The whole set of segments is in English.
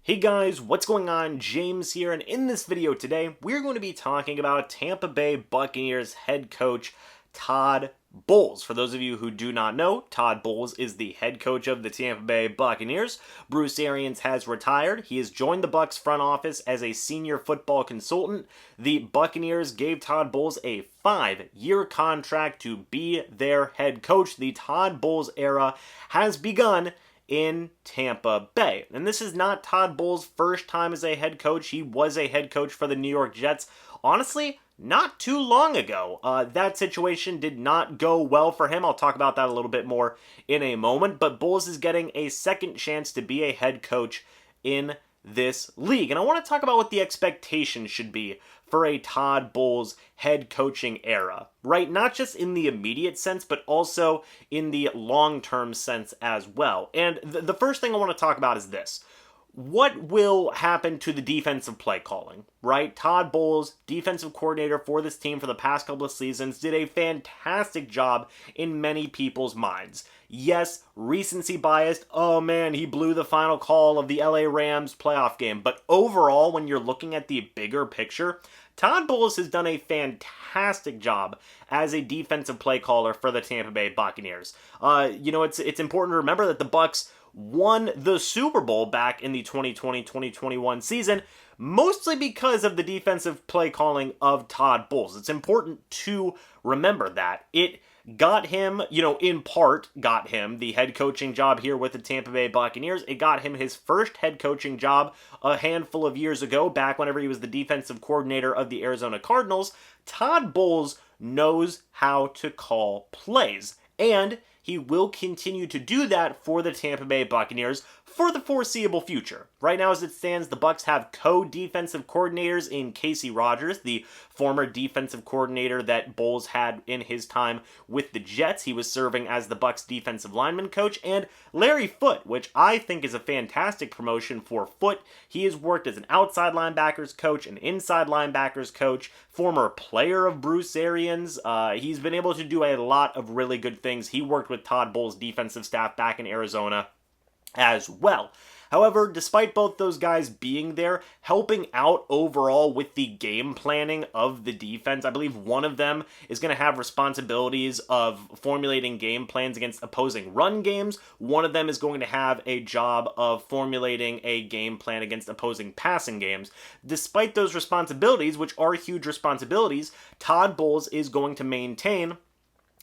Hey guys, what's going on? James here, and in this video today, we're going to be talking about Tampa Bay Buccaneers head coach Todd Bowles. For those of you who do not know, Todd Bowles is the head coach of the Tampa Bay Buccaneers. Bruce Arians has retired. He has joined the Bucs front office as a senior football consultant. The Buccaneers gave Todd Bowles a 5-year contract to be their head coach. The Todd Bowles era has begun in Tampa Bay. And this is not Todd Bowles' first time as a head coach. He was a head coach for the New York Jets, honestly, not too long ago. That situation did not go well for him. I'll talk about that a little bit more in a moment, but Bowles is getting a second chance to be a head coach in this league. And I want to talk about what the expectation should be for a Todd Bowles head coaching era, right? Not just in the immediate sense, but also in the long-term sense as well. And the first thing I want to talk about is this. What will happen to the defensive play calling, right? Todd Bowles, defensive coordinator for this team for the past couple of seasons, did a fantastic job in many people's minds. Yes, recency biased. Oh man, he blew the final call of the LA Rams playoff game. But overall, when you're looking at the bigger picture, Todd Bowles has done a fantastic job as a defensive play caller for the Tampa Bay Buccaneers. It's important to remember that the Bucs won the Super Bowl back in the 2020-2021 season, mostly because of the defensive play calling of Todd Bowles. It's important to remember that. It got him, in part got him the head coaching job here with the Tampa Bay Buccaneers. It got him his first head coaching job a handful of years ago, back whenever he was the defensive coordinator of the Arizona Cardinals. Todd Bowles knows how to call plays, and he will continue to do that for the Tampa Bay Buccaneers for the foreseeable future. Right now, as it stands, the Bucs have co-defensive coordinators in Casey Rogers, the former defensive coordinator that Bowles had in his time with the Jets. He was serving as the Bucs defensive lineman coach, and Larry Foote, which I think is a fantastic promotion for Foote. He has worked as an outside linebackers coach, an inside linebackers coach, former player of Bruce Arians. He's been able to do a lot of really good things. He worked with Todd Bowles' defensive staff back in Arizona as well. However, despite both those guys being there, helping out overall with the game planning of the defense, I believe one of them is going to have responsibilities of formulating game plans against opposing run games. One of them is going to have a job of formulating a game plan against opposing passing games. Despite those responsibilities, which are huge responsibilities, Todd Bowles is going to maintain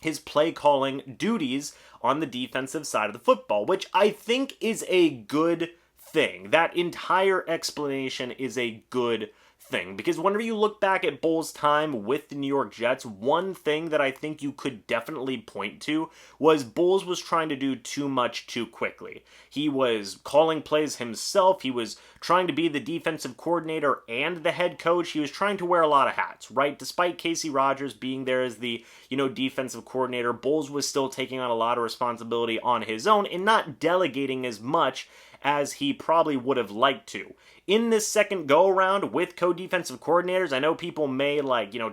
his play calling duties on the defensive side of the football, which I think is a good thing. That entire explanation is a good thing, because whenever you look back at Bowles' time with the New York Jets, one thing that I think you could definitely point to was Bowles was trying to do too much too quickly. He was calling plays himself. He was trying to be the defensive coordinator and the head coach. He was trying to wear a lot of hats, right? Despite Casey Rogers being there as the, defensive coordinator, Bowles was still taking on a lot of responsibility on his own and not delegating as much as he probably would have liked to. In this second go-around with co-defensive coordinators, I know people may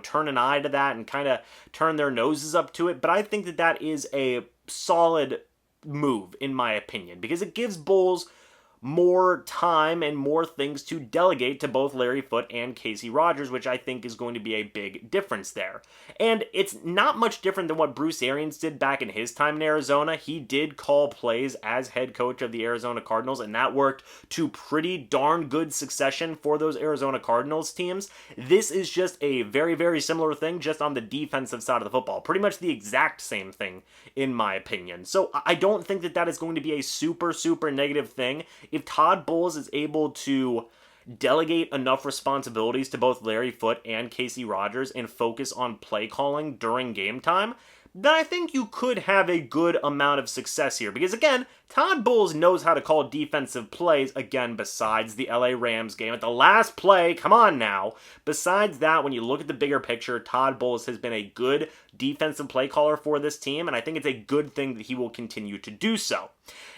turn an eye to that and kind of turn their noses up to it, but I think that that is a solid move, in my opinion, because it gives Bowles more time and more things to delegate to both Larry Foote and Casey Rogers, which I think is going to be a big difference there. And it's not much different than what Bruce Arians did back in his time in Arizona. He did call plays as head coach of the Arizona Cardinals, and that worked to pretty darn good succession for those Arizona Cardinals teams. This is just a very, very similar thing, just on the defensive side of the football. Pretty much the exact same thing, in my opinion. So I don't think that that is going to be a super, super negative thing. If Todd Bowles is able to delegate enough responsibilities to both Larry Foote and Casey Rogers and focus on play calling during game time, then I think you could have a good amount of success here. Because again, Todd Bowles knows how to call defensive plays, again, besides the LA Rams game. At the last play, come on now. Besides that, when you look at the bigger picture, Todd Bowles has been a good defensive play caller for this team, and I think it's a good thing that he will continue to do so.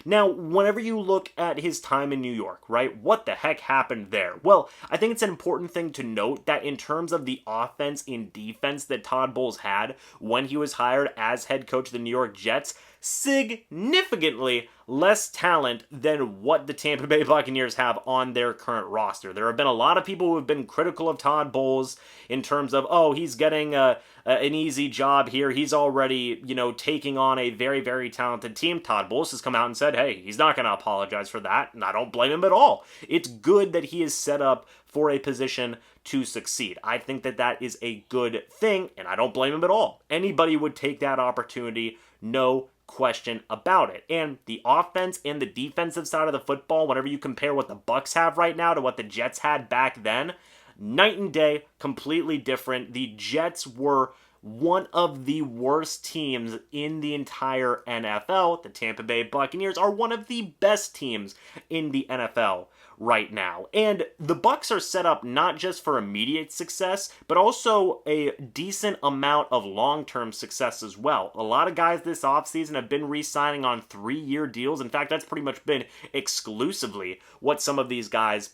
Now, whenever you look at his time in New York, right, what the heck happened there? Well, I think it's an important thing to note that in terms of the offense and defense that Todd Bowles had when he was hired as head coach of the New York Jets, significantly less talent than what the Tampa Bay Buccaneers have on their current roster. There have been a lot of people who have been critical of Todd Bowles in terms of, oh, he's getting an easy job here. He's already, taking on a very, very talented team. Todd Bowles has come out and said, hey, he's not going to apologize for that, and I don't blame him at all. It's good that he is set up for a position to succeed. I think that that is a good thing, and I don't blame him at all. Anybody would take that opportunity, no question about it. And the offense and the defensive side of the football, whenever you compare what the Bucs have right now to what the Jets had back then, night and day, completely different. The Jets were one of the worst teams in the entire NFL. The Tampa Bay Buccaneers are one of the best teams in the NFL right now. And the Bucs are set up not just for immediate success, but also a decent amount of long-term success as well. A lot of guys this offseason have been re-signing on 3-year deals. In fact, that's pretty much been exclusively what some of these guys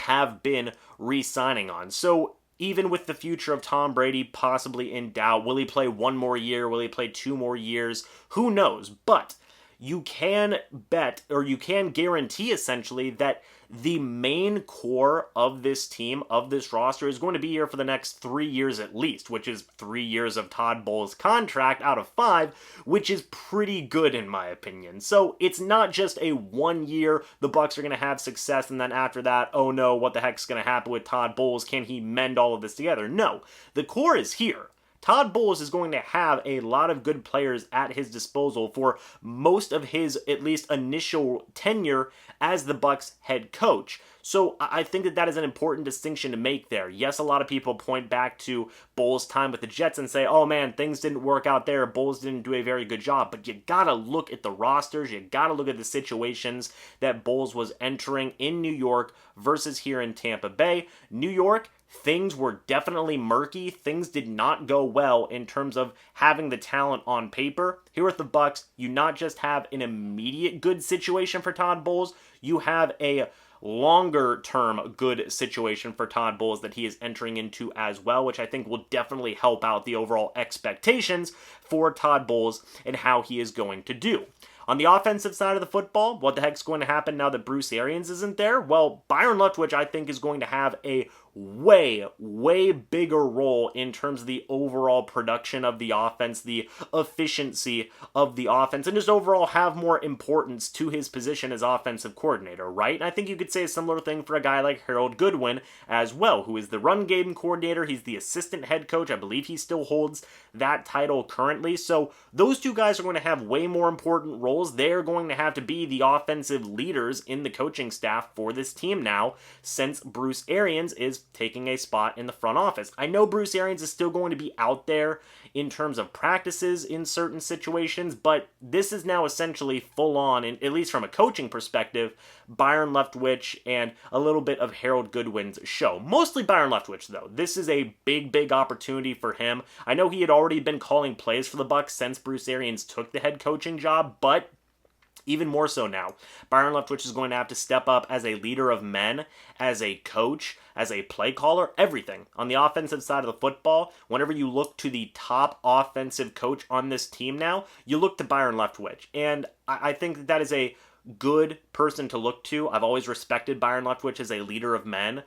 have been re-signing on. So even with the future of Tom Brady possibly in doubt, will he play 1 more year? Will he play 2 more years? Who knows? But you can bet, or you can guarantee essentially, that the main core of this team, of this roster, is going to be here for the next 3 years at least, which is 3 years of Todd Bowles' contract out of 5, which is pretty good in my opinion. So it's not just a 1 year, the Bucs are going to have success, and then after that, oh no, what the heck's going to happen with Todd Bowles? Can he mend all of this together? No, the core is here. Todd Bowles is going to have a lot of good players at his disposal for most of his, at least initial tenure as the Bucs head coach. So I think that that is an important distinction to make there. Yes, a lot of people point back to Bowles' time with the Jets and say, oh man, things didn't work out there. Bowles didn't do a very good job. But you gotta look at the rosters. You gotta look at the situations that Bowles was entering in New York versus here in Tampa Bay. New York, things were definitely murky. Things did not go well in terms of having the talent on paper. Here with the Bucs, you not just have an immediate good situation for Todd Bowles, you have a longer term good situation for Todd Bowles that he is entering into as well, which I think will definitely help out the overall expectations for Todd Bowles and how he is going to do. On the offensive side of the football, what the heck's going to happen now that Bruce Arians isn't there? Well, Byron Leftwich, I think, is going to have a way bigger role in terms of the overall production of the offense, the efficiency of the offense, and just overall have more importance to his position as offensive coordinator, right? And I think you could say a similar thing for a guy like Harold Goodwin as well, who is the run game coordinator. He's the assistant head coach. I believe he still holds that title currently. So those two guys are going to have way more important roles. They're going to have to be the offensive leaders in the coaching staff for this team now, since Bruce Arians is taking a spot in the front office. I know Bruce Arians is still going to be out there in terms of practices in certain situations, but this is now essentially full on, at least from a coaching perspective, Byron Leftwich and a little bit of Harold Goodwin's show. Mostly Byron Leftwich, though. This is a big opportunity for him. I know he had already been calling plays for the Bucs since Bruce Arians took the head coaching job, but even more so now, Byron Leftwich is going to have to step up as a leader of men, as a coach, as a play caller, everything. On the offensive side of the football, whenever you look to the top offensive coach on this team now, you look to Byron Leftwich. And I think that is a good person to look to. I've always respected Byron Leftwich as a leader of men.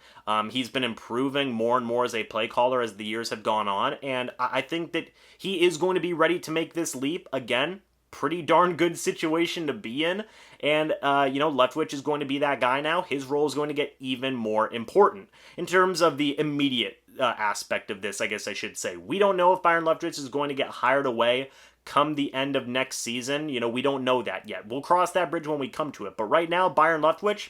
He's been improving more and more as a play caller as the years have gone on. And I think that he is going to be ready to make this leap again. Pretty darn good situation to be in, and Leftwich is going to be that guy now. His role is going to get even more important. In terms of the immediate aspect of this, I guess I should say, we don't know if Byron Leftwich is going to get hired away come the end of next season. We don't know that yet. We'll cross that bridge when we come to it, but right now, Byron Leftwich,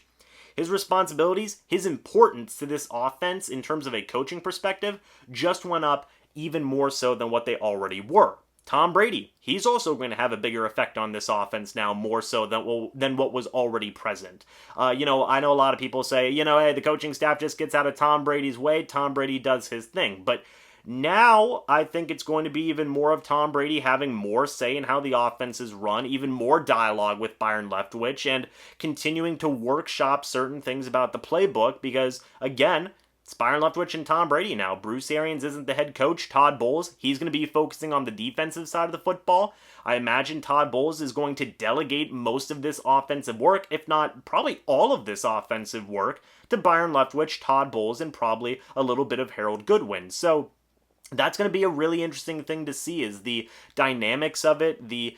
his responsibilities, his importance to this offense in terms of a coaching perspective just went up even more so than what they already were. Tom Brady, he's also going to have a bigger effect on this offense now, more so than what was already present. I know a lot of people say, hey, the coaching staff just gets out of Tom Brady's way. Tom Brady does his thing. But now I think it's going to be even more of Tom Brady having more say in how the offense is run, even more dialogue with Byron Leftwich, and continuing to workshop certain things about the playbook because, again, it's Byron Leftwich and Tom Brady now. Bruce Arians isn't the head coach. Todd Bowles, he's going to be focusing on the defensive side of the football. I imagine Todd Bowles is going to delegate most of this offensive work, if not probably all of this offensive work, to Byron Leftwich, Todd Bowles, and probably a little bit of Harold Goodwin. So that's going to be a really interesting thing to see, is the dynamics of it, the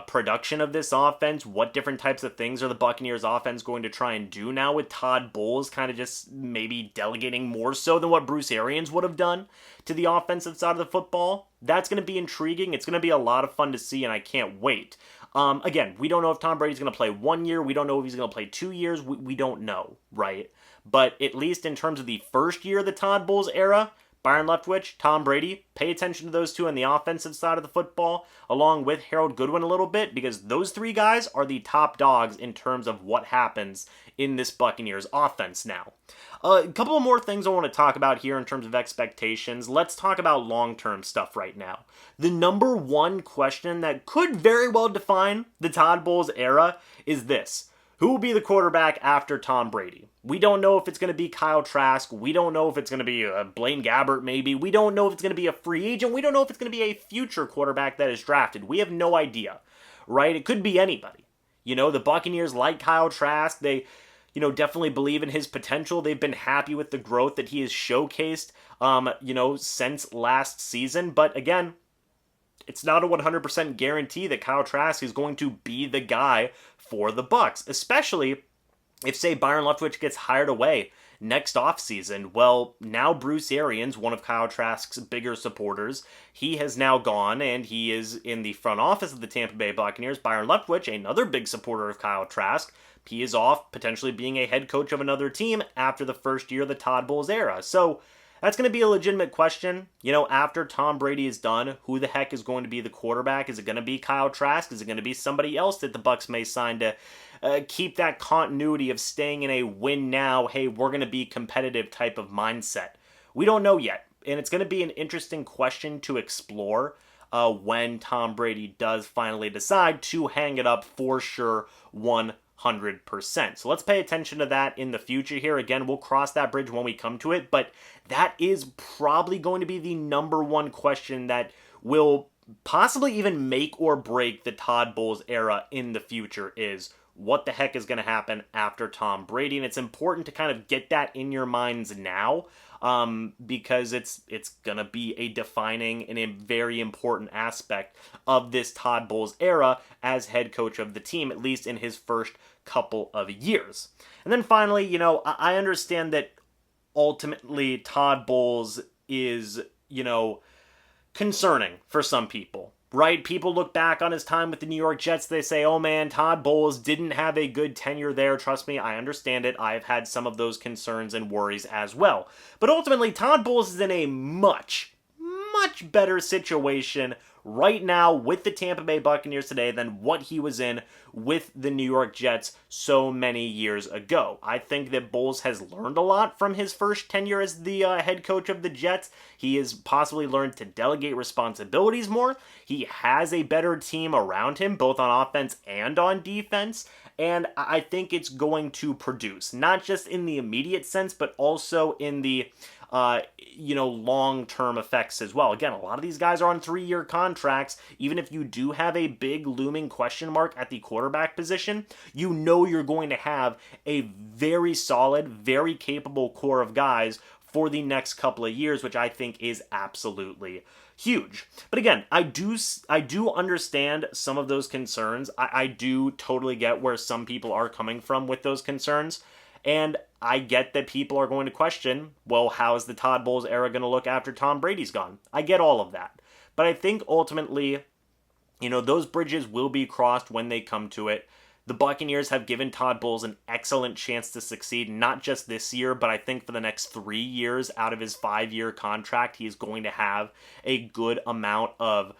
production of this offense. What different types of things are the Buccaneers offense going to try and do now with Todd Bowles kind of just maybe delegating more so than what Bruce Arians would have done to the offensive side of the football? That's going to be intriguing. It's going to be a lot of fun to see, and I can't wait. Again, we don't know if Tom Brady's going to play 1 year. We don't know if he's going to play 2 years. We don't know, right? But at least in terms of the first year of the Todd Bowles era, Byron Leftwich, Tom Brady, pay attention to those two on the offensive side of the football, along with Harold Goodwin a little bit, because those three guys are the top dogs in terms of what happens in this Buccaneers offense now. A couple of more things I want to talk about here in terms of expectations. Let's talk about long-term stuff right now. The number one question that could very well define the Todd Bowles era is this: who will be the quarterback after Tom Brady? We don't know if it's going to be Kyle Trask. We don't know if it's going to be Blaine Gabbert, maybe. We don't know if it's going to be a free agent. We don't know if it's going to be a future quarterback that is drafted. We have no idea, right? It could be anybody. You know, the Buccaneers like Kyle Trask. They, definitely believe in his potential. They've been happy with the growth that he has showcased, since last season. But again, it's not a 100% guarantee that Kyle Trask is going to be the guy for the Bucs, especially if, say, Byron Leftwich gets hired away next offseason. Well, now Bruce Arians, one of Kyle Trask's bigger supporters, he has now gone, and he is in the front office of the Tampa Bay Buccaneers. Byron Leftwich, another big supporter of Kyle Trask, he is off potentially being a head coach of another team after the first year of the Todd Bowles era. So that's going to be a legitimate question. After Tom Brady is done, who the heck is going to be the quarterback? Is it going to be Kyle Trask? Is it going to be somebody else that the Bucs may sign to keep that continuity of staying in a win now, hey, we're going to be competitive type of mindset? We don't know yet, and it's going to be an interesting question to explore when Tom Brady does finally decide to hang it up for sure 100%. So let's pay attention to that in the future here. Again, we'll cross that bridge when we come to it, but that is probably going to be the number one question that will possibly even make or break the Todd Bowles era in the future, is what the heck is going to happen after Tom Brady. And it's important to kind of get that in your minds now, because it's going to be a defining and a very important aspect of this Todd Bowles era as head coach of the team, at least in his first couple of years. And then finally, I understand that ultimately Todd Bowles is, concerning for some people, right? People look back on his time with the New York Jets, they say, oh man, Todd Bowles didn't have a good tenure there. Trust me, I understand it. I've had some of those concerns and worries as well. But ultimately, Todd Bowles is in a much better situation right now with the Tampa Bay Buccaneers today than what he was in with the New York Jets so many years ago. I think that Bowles has learned a lot from his first tenure as the head coach of the Jets. He has possibly learned to delegate responsibilities more. He has a better team around him, both on offense and on defense. And I think it's going to produce, not just in the immediate sense, but also in the long-term effects as well. Again, a lot of these guys are on 3-year contracts. Even if you do have a big looming question mark at the quarterback position, you're going to have a very solid, very capable core of guys for the next couple of years, which I think is absolutely huge. But again, I do understand some of those concerns. I do totally get where some people are coming from with those concerns. And I get that people are going to question, well, how is the Todd Bowles era going to look after Tom Brady's gone? I get all of that. But I think ultimately, those bridges will be crossed when they come to it. The Buccaneers have given Todd Bowles an excellent chance to succeed, not just this year, but I think for the next 3 years out of his 5-year contract, he is going to have a good amount of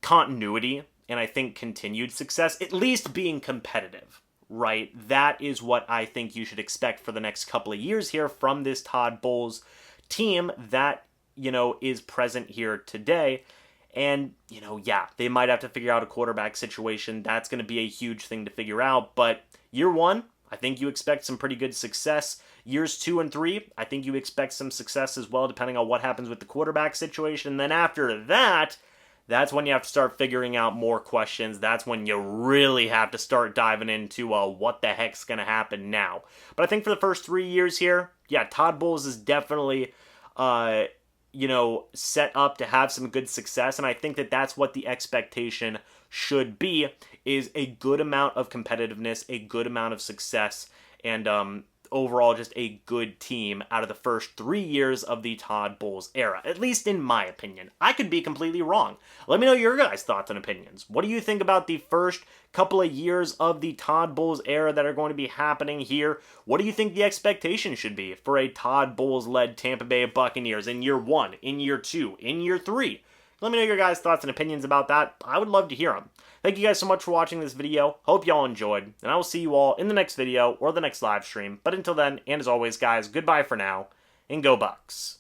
continuity and I think continued success, at least being competitive. Right, that is what I think you should expect for the next couple of years here from this Todd Bowles team that, is present here today. And, they might have to figure out a quarterback situation. That's going to be a huge thing to figure out. But year one, I think you expect some pretty good success. Years 2 and 3, I think you expect some success as well, depending on what happens with the quarterback situation. And then after that, that's when you have to start figuring out more questions. That's when you really have to start diving into what the heck's going to happen now. But I think for the first 3 years here, yeah, Todd Bowles is definitely, set up to have some good success. And I think that that's what the expectation should be, is a good amount of competitiveness, a good amount of success, and overall just a good team out of the first 3 years of the Todd Bowles era, at least in my opinion. I could be completely wrong. Let me know your guys' thoughts and opinions. What do you think about the first couple of years of the Todd Bowles era that are going to be happening here? What do you think the expectation should be for a Todd Bowles-led Tampa Bay Buccaneers in year 1, in year 2, in year 3? Let me know your guys' thoughts and opinions about that. I would love to hear them. Thank you guys so much for watching this video. Hope y'all enjoyed, and I will see you all in the next video or the next live stream. But until then, and as always, guys, goodbye for now, and go Bucs.